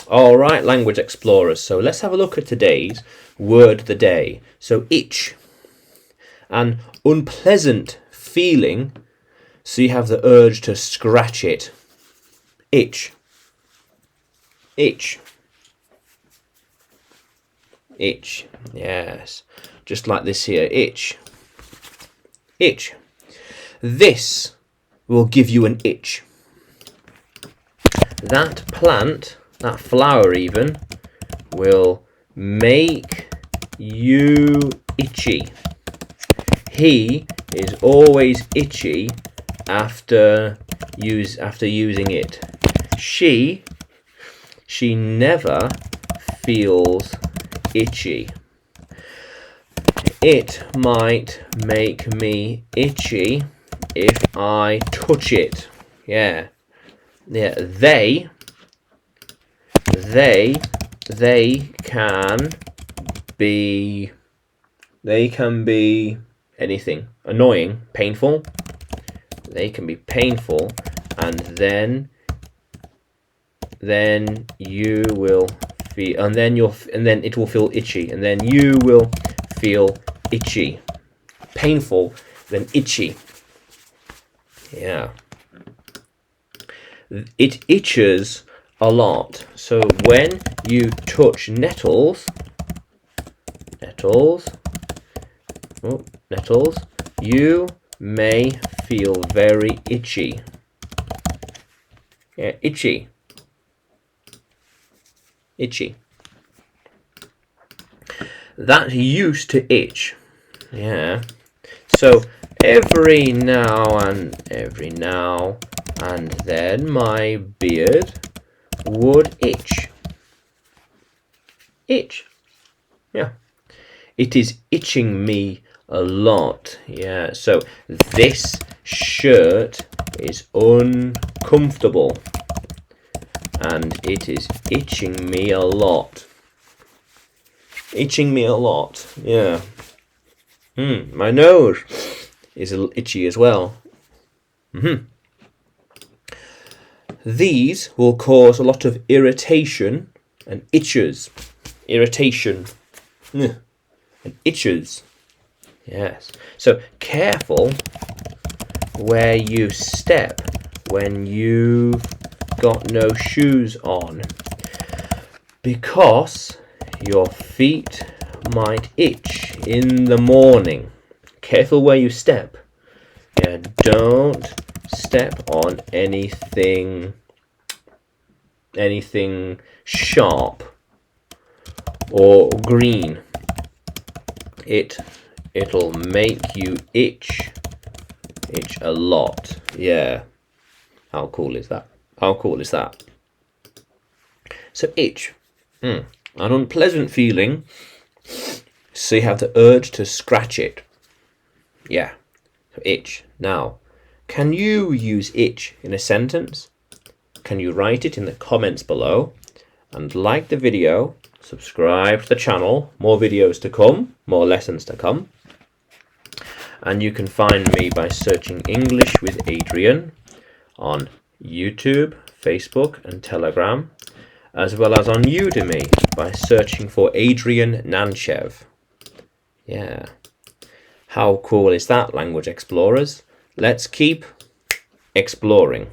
All right, language explorers. So let's have a look at today's word of the day. So itch, an unpleasant feeling, so you have the urge to scratch it. Itch, itch, itch. Yes, just like this here. Itch, itch. This will give you an itch. That plant, that flower even, will make you itchy. He is always itchy after using it. She never feels itchy. It might make me itchy if I touch it. Yeah. They can be anything. Annoying, painful. They can be painful, and then you will feel, and then it will feel itchy, and then you will feel itchy. Painful, then itchy. Yeah. It itches a lot. So when you touch nettles, you may feel very itchy. Yeah, itchy. Itchy. That used to itch. Yeah. So every now and then my beard would itch. Itch. Yeah. It is itching me a lot. Yeah. So this shirt is uncomfortable and it is itching me a lot. Itching me a lot. Yeah. My nose is a little itchy as well. These will cause a lot of irritation and itches. Irritation and itches. Yes. So careful where you step when you've got no shoes on, because your feet might itch in the morning. Careful where you step. Yeah, don't step on anything sharp or green. It'll make you itch a lot. Yeah. How cool is that? How cool is that? So itch. An unpleasant feeling, so you have the urge to scratch it. Yeah. So itch. Now, can you use itch in a sentence? Can you write it in the comments below? And like the video, subscribe to the channel. More videos to come, more lessons to come. And you can find me by searching English with Adrian on YouTube, Facebook and Telegram, as well as on Udemy by searching for Adrian Nanchev. Yeah. How cool is that, language explorers? Let's keep exploring.